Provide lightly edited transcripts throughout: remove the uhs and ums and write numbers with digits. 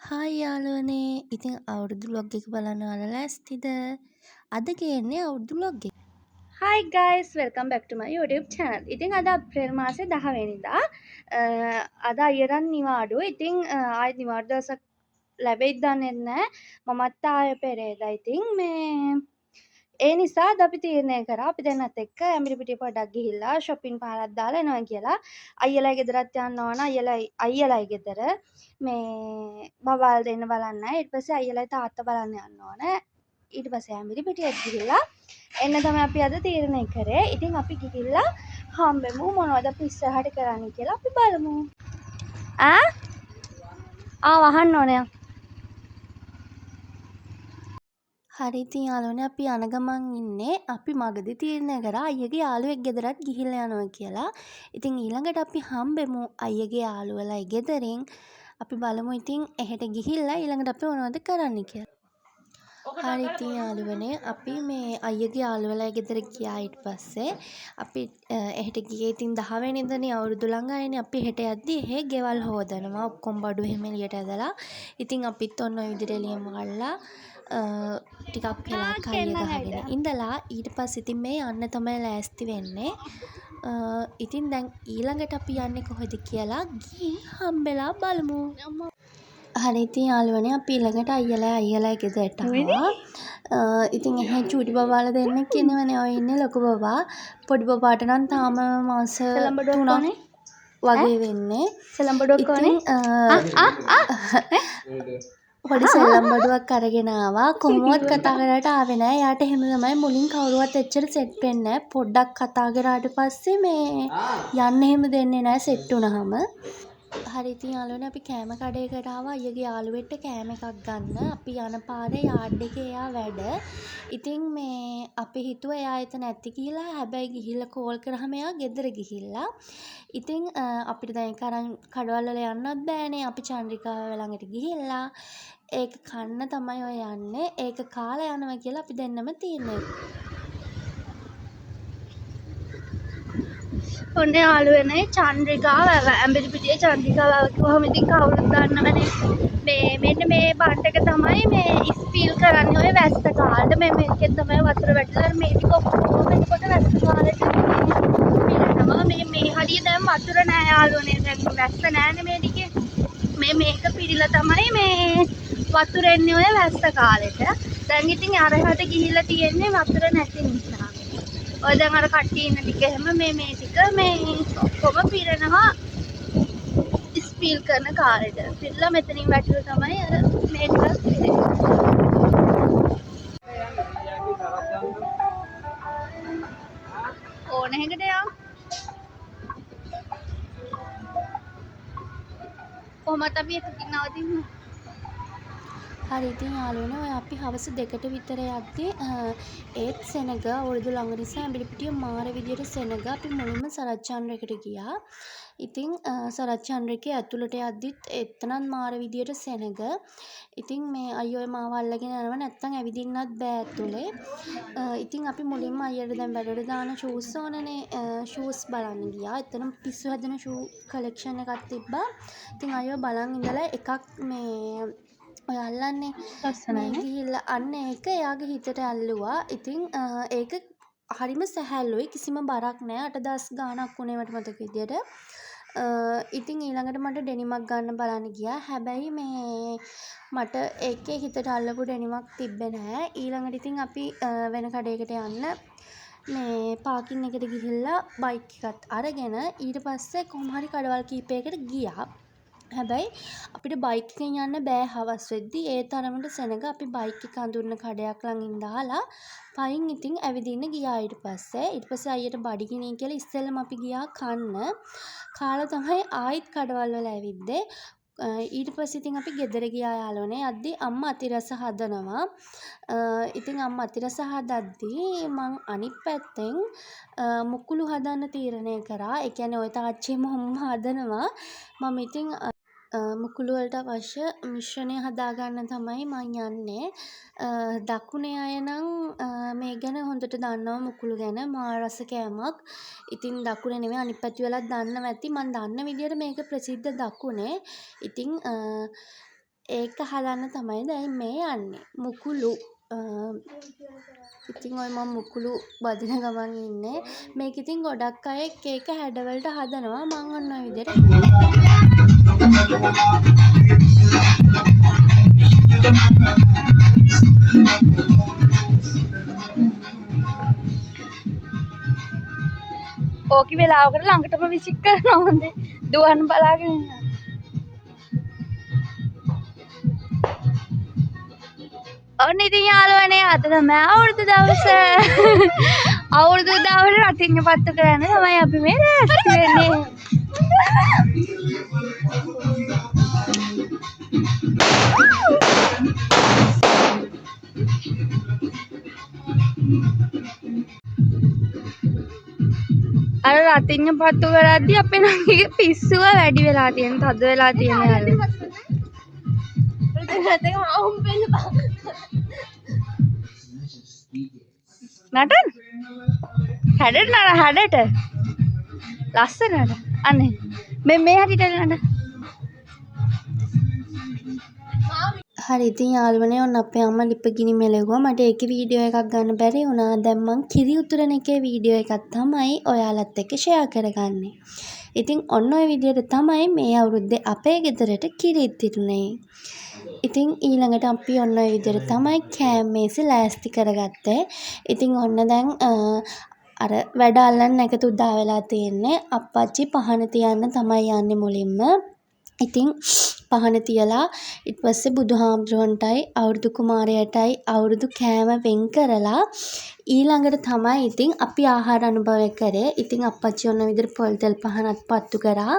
Hi යාළුවනේ. ඉතින් අවුරුදු vlog එක බලන්න ඔයාලා ලෑස්තිද? අද ගේන්නේ අවුරුදු vlog එක. Hi guys, welcome back to my YouTube channel. ඉතින් අද අප්‍රේල් මාසේ 10 වෙනිදා අද අයරන් නිවාඩු. ඉතින් ආයෙත් නිවාඩු දවසක් ලැබෙයිද දන්නේ නැහැ. මමත් ආයෙ පෙරේදා. ඉතින් මේ ඒ නිසා අද අපි තීරණය කරා අපි දෙන්නත් එක්ක ඇඹිලිපිටිය පොඩ්ඩක් ගිහිල්ලා shopping පාරක් දාලා එනවා කියලා. අයියලාගේ ගෙදරත් යන්න ඕන. අයියලාගේ ගෙදර මේ බබාල් දෙන්න බලන්නයි. ඊට පස්සේ අයියලායි තාත්තා බලන්න යන්න ඕන. ඊට පස්සේ ඇඹිලිපිටියට ගිහිල්ලා එන්න තමයි අපි අද තීරණය කරේ. ඉතින් අපි ගිහිල්ලා හම්බෙමු මොනවද අපි ඉස්සරහට කරන්න කියලා අපි බලමු. වහන්න ඕනේ. හරි ඉතින් යාළුවනේ අපි යන ගමන් ඉන්නේ. අපි මගදී තීරණය කරා අයියගේ යාළුවෙක් ගෙදරත් ගිහිල්ලා යනවා කියලා. ඉතින් ඊළඟට අපි හම්බෙමු අයියගේ යාළුවලයි ගෙදරින්. අපි බලමු ඉතින් එහෙට ගිහිල්ලා ඊළඟට අපි මොනවද කරන්න කියලා. හරි ඉතින් යාළුවනේ අපි මේ අයියගේ යාළුවලා ගෙදර ගියා. ඊට පස්සේ අපි එහෙට ගියේ ඉතින් 10 වෙනිදානේ අවුරුදු ළඟයිනේ. අපි හෙට යද්දි එහෙ ගෙවල් හොදනවා. ඔක්කොම බඩු එහෙම එළියට ඇදලා. ඉතින් අපිත් ඔන්න ඔය විදිහට එළියම වල්ලා ටිකක් වෙලා කයිය ගහගෙන ඉඳලා ඊට පස්සේ ඉතින් මේ යන්න තමයි ලෑස්ති වෙන්නේ. ඉතින් දැන් ඊළඟට අපි යන්නේ කොහෙද කියලා ගිහින් හම්බෙලා බලමු. හරි ඉතින් යාළුවනේ අපි ඊළඟට අයියලා ගෙදරට ආවා. ඉතින් එහෙ චූටි බබාලා දෙන්නෙක් ඉන්නවනේ. ඔය ඉන්නේ ලොකු බබා. පොඩි බබාට නම් තාම මාස 3ක් වගේ වෙන්නේ. සෙලම්බඩුවක් ඕනේ. පොඩි සෙල්ලම් බඩුවක් අරගෙන ආවා. කොහොමවත් කතා කරාට ආවේ නෑ. යාට එහෙම තමයි මුලින් කවුරුවත් එච්චර සෙට් වෙන්නේ නෑ. පොඩ්ඩක් කතා කරාට පස්සේ මේ යන්න එහෙම දෙන්නේ නෑ සෙට් වුණාම. හරි ඉතින් යාළුවනේ අපි කෑම කඩේකට ආවා අයියගේ යාළුවෙක්ට කෑම එකක් ගන්න. අපි යන පාරේ යාඩ් එකේ එයා වැඩ. ඉතින් මේ අපි හිතුවා එයා එතන නැති කියලා. හැබැයි ගිහිල්ලා කෝල් කරාම එයා ගෙදර ගිහිල්ලා. ඉතින් අපිට දැන් ඒක අරන් කඩවල වල යන්නත් බෑනේ. අපි චන්ද්‍රිකාව ළඟට ගිහිල්ලා ඒක කන්න තමයි ඔය යන්නේ. ඒක කාලා යනවා කියලා අපි දෙන්නම තීරණය ඔන්න යාළුවනේ චන්ද්‍රිකාව ඇඹිලිපිටියේ චන්ද්‍රිකාව කිව්වම ඉතින් කවුරුත් දන්නවනේ. මෙන්න මේ බන්ට් එක තමයි මේ ස්පීල් කරන්නේ ඔය වැස්ස කාලේ. මේකෙන් තමයි වතුර වැටලා මේ ටික ඔක්කොම එතකොට වැස්ස කාලේට පිරෙනවා. මේ හරිය දැන් වතුර නෑ යාළුවනේ. දැන් වැස්ස නෑනේ මේ ටිකේ. මේක පිරීලා තමයි මේ වතුර එන්නේ ඔය වැස්ස කාලෙට. දැන් ඉතින් අරහට ගිහිල්ලා තියෙන්නේ වතුර නැති නිසා. ඔය දැන් අර කට්ටිය ඉන්න ටික එහෙම මේ ටික මේ ඔක්කොම පිරෙනවා ස්පීල් කරන කාලෙට. පිරලා මෙතනින් වැටුණා තමයි අර මේ ටික පිරෙන්නේ. ඕන හැකට යම්. කොහොමද අපි එකකින් නවතින්නේ? හරි ඉතින් යාළුවනේ ඔය අපි හවස 2ට විතර යද්දී ඒත් සෙනග අවුරුදු ළඟ නිසා ඇඹිලිපිටිය මාර විදියට සෙනග අපි මුලින්ම සරච්චන්ද්‍රයකට ගියා. ඉතින් සරච්චන්ද්‍රයේ ඇතුළට යද්දිත් එතනත් මාර විදියට සෙනග. ඉතින් මේ අයියෝ මාව අල්ලගෙන යනවා නැත්තම් ඇවිදින්නත් බෑ ඇතුලේ. ඉතින් අපි මුලින්ම අයියට දැන් බැලුවට දාන ෂූස් ඕනනේ. ෂූස් බලන්න ගියා. එතන පිස්සු හැදෙන ෂූ කලෙක්ෂන් එකක් තිබ්බා. ඉතින් අයියෝ බලන් ඉඳලා එකක් මේ ඔය අල්ලන්නේ ලස්සනයි ගිහිල්ලා අන්න ඒක එයාගේ හිතට ඇල්ලුවා. ඉතින් ඒක හරිම සැහැල්ලුයි කිසිම බරක් නෑ. 8,000 ගාණක් වුණේ මට මතක විදියට. ඉතින් ඊළඟට මට ඩෙනිමක් ගන්න බලන්න ගියා. හැබැයි මේ මට ඒකේ හිතට අල්ලපු ඩෙනිමක් තිබ්බේ නෑ. ඊළඟට ඉතින් අපි වෙන කඩේකට යන්න මේ පාකින් එකට ගිහිල්ලා බයික් එකත් අරගෙන ඊට පස්සේ කොහොම හරි කඩවල් කීපයකට ගියා. හැබැයි අපිට බයික් එකෙන් යන්න බෑ හවස් වෙද්දි. ඒ තරමට සෙනග අපි බයික් එක අඳුරන කඩයක් ළඟින් දාලා පයින් ඉතින් ඇවිදින්න ගියා. ඊට පස්සේ අයියට බඩගිනි කියලා ඉස්සෙල්ලම අපි ගියා කන්න. කාලා තමයි ආයිත් කඩවල් වල ඇවිද්දේ. ඊට පස්සේ ඉතින් අපි ගෙදර ගියා යාළුවනේ. යද්දි අම්මා අතිරස හදනවා. ඉතින් අම්මා අතිරස හදද්දී මං අනිත් පැත්තෙන් මුකුළු හදන්න තීරණය කරා. ඒ කියන්නේ ඔය තාච්චියම අම්මා හදනවා. මම ඉතින් මුකුළු වලට අවශ්‍ය මිශ්‍රණය හදාගන්න තමයි මං යන්නේ. දකුණේ අය නම් මේ ගැන හොඳට දන්නවා මුකුළු ගැන. මා රස කෑමක්. ඉතින් දකුණේ නෙමෙයි අනිත් පැති වලත් දන්නවා ඇති. මං දන්න විදියට මේක ප්‍රසිද්ධ දකුණේ. ඉතින් ඒක හදන්න තමයි දැන් මේ යන්නේ. මුකුළු ඉතින් ඔය මම මුකුළු බදින ගමන් ඉන්නේ. මේක ඉතින් ගොඩක් අය එක එක හැඩවලට හදනවා. මං ඔන්න ඔය විදිහට ඕකි වෙලාවකට ළඟටම විසික් කරනවා හොඳේ. දුවන්න බලාගෙන ඉන්නවා. ඔන්න ඉතින් යාළුවනේ අද තමයි අවුරුදු දවස. අවුරුදු දවසේ රතිඤ්ඤ පත්තු කරන්න තමයි අපි මේ රැස්ති වෙන්නේ. අර රතිඤ්ඤ පත්තු කරද්දී අපේ නංගිගේ පිස්සුව වැඩි වෙලා තියෙන, තද වෙලා තියෙන යාළුවා. නටන හැඩට නட හැඩට ලස්සනට අනේ මේ හැටිට නඩ හරි ඉතින් යාළුවනේ ඔන්න අපේ අම්මා ලිප ගිනි මෙලෙවුවා. මට ඒකේ වීඩියෝ එකක් ගන්න බැරි වුණා. දැන් මං කිරි උතුරන එකේ වීඩියෝ එකක් තමයි ඔයාලත් එක්ක ෂෙයා කරගන්නේ. ඉතින් ඔන්න ඔය විදිහට තමයි මේ අවුරුද්දේ අපේ ගෙදරට කිරි ඉතිරුනේ. ඉතින් ඊළඟට අපි ඔන්න ඔය විදිහට තමයි කෑම මේසෙ ලෑස්ති කරගත්තේ. ඉතින් ඔන්න දැන් අර වැඩ අල්ලන්න නැකත උදා වෙලා තියෙන්නේ. අප්පච්චි පහන තියන්න තමයි යන්නේ මුලින්ම. ඉතින් පහන තියලා ඊට පස්සේ බුදුහාමුදුරන්ටයි අවුරුදු කුමාරයාටයි අවුරුදු කෑම වෙන් කරලා ඊළඟට තමයි ඉතින් අපි ආහාර අනුභවය කරේ. ඉතින් අප්පච්චි ඔන්න විදිහට පොල් තෙල් පහනත් පත්තු කරා.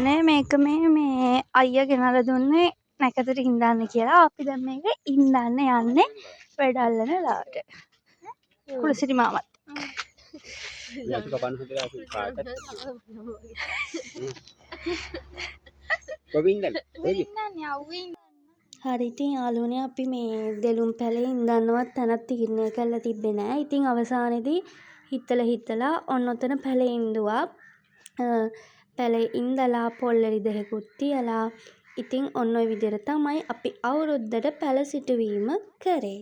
නේ මේක මේ අයියා ගෙනල්ලා දුන්නේ නැකතට ඉඳන්න කියලා. අපි දැන් මේක ඉඳන්න යන්නේ වැඩල්ලන ලාට. කුලසිරි මාමත්. හරි ඉතින් යාළුවනේ අපි මේ දෙළුම් පැලේ ඉඳන්නවත් තැනක් තීරණය කරලා තිබ්බේ නෑ. ඉතින් අවසානයේදී හිතලා ඔන්න ඔතන පැලේ ඉඳුවා. පැලේ ඉඳලා පොල්ලරි දෙකකුත් තියලා ඉතින් ඔන්න ඔය විදිහට තමයි අපි අවුරුද්දට පැල සිටුවීම කරේ.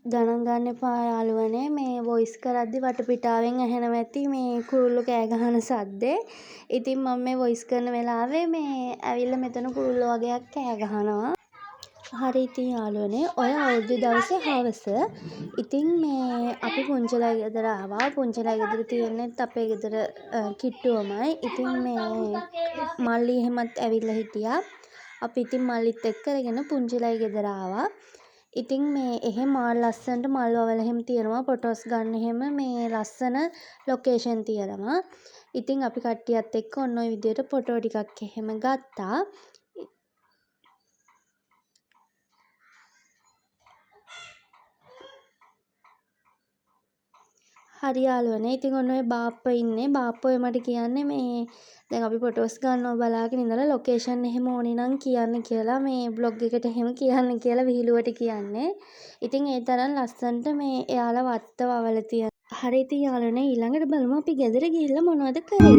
ගණන් ගන්න එපා යාළුවනේ මේ වොයිස් කරද්දි වටපිටාවෙන් ඇහෙනවා ඇති මේ කුරුල්ලෝ කෑ ගහන සද්දේ. ඉතින් මම මේ වොයිස් කරන වෙලාවේ මේ ඇවිල්ලා මෙතන කුරුල්ලෝ වගේක් කෑ ගහනවා. හරි ඉතින් යාළුවනේ ඔය අවුරුදු දවසේ හවස ඉතින් මේ අපි පුංචිලා ගෙදර ආවා. පුංචිලා ගෙදර තියෙන්නෙත් අපේ ගෙදර කිට්ටුවමයි. ඉතින් මේ මල්ලි එහෙමත් ඇවිල්ලා හිටියා. අපි ඉතින් මල්ලිත් එක්ක අරගෙන පුංචිලා ගෙදර ආවා. ඉතින් මේ එහෙම මාර ලස්සනට මල් වවල එහෙම තියෙනවා ෆොටෝස් ගන්න එහෙම මේ ලස්සන ලොකේෂන් තියෙනවා. ඉතින් අපි කට්ටියත් එක්ක ඔන්න ඔය විදිහට ෆොටෝ ටිකක් එහෙම ගත්තා. හරි යාළුවනේ ඉතින් ඔන්න ඔය බාප්පා ඉන්නේ. බාප්පා ඔය මට කියන්නේ මේ දැන් අපි ෆොටෝස් ගන්නවා බලාගෙන ඉඳලා ලොකේෂන් එහෙම ඕනේ නම් කියන්න කියලා මේ බ්ලොග් එකට එහෙම කියන්න කියලා විහිළුවට කියන්නේ. ඉතින් ඒ තරම් ලස්සනට මේ එයාලා වත්ත වවලා තියෙනවා. හරි ඉතින් යාළුවනේ ඊළඟට බලමු අපි ගෙදර ගිහිල්ලා මොනවද කරේ.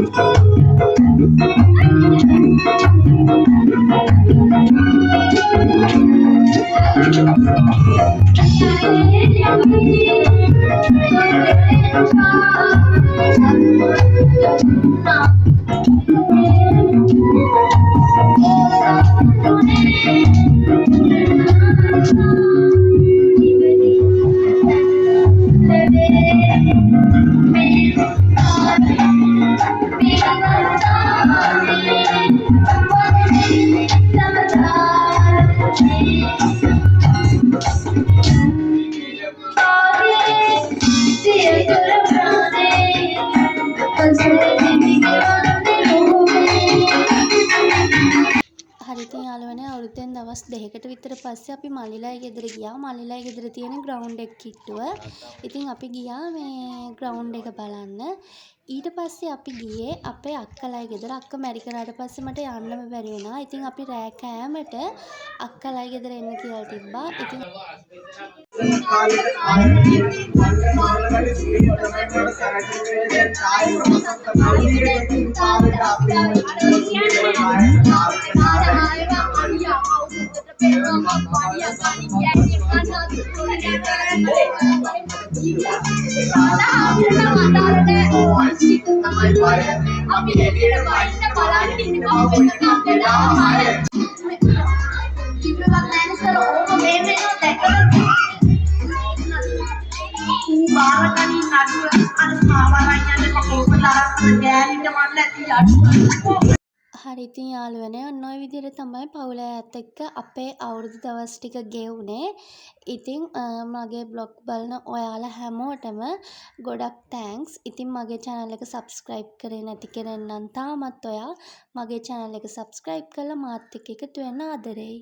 හරි ඉතින් යාළුවනේ අවුරුද්දෙන් දවස් 2කට විතර පස්සේ අපි මල්ලිලා ගෙදර ගියා. මල්ලිලා ගෙදර තියෙන ග්‍රවුන්ඩ් එක කිට්ටුව. ඉතින් අපි ගියා මේ ග්‍රවුන්ඩ් එක බලන්න. ඊට පස්සේ අපි ගියේ අපේ අක්කලා ගෙදර. අක්ක මැරි කරාට පස්සේ මට යන්නම බැරි වුණා. ඉතින් අපි රෑ කෑමට අක්කලා ගෙදර එන්න කියලා තිබ්බා. ඉතින් හරි ඉතින් යාළුවනේ ඔන්න ඔය විදිහට තමයි පවුල ඇත් එක්ක අපේ අවුරුදු දවස් ටික ගෙවුනේ. ඉතින් මගේ බ්ලොග් බලන ඔයාලා හැමෝටම ගොඩක් තෑන්ක්ස්. ඉතින් මගේ channel එක subscribe කරේ නැති කෙනෙක් නම් තාමත් ඔයා මගේ channel එක subscribe කරලා මාත් එක්ක එකතු වෙන්න ආදරෙයි.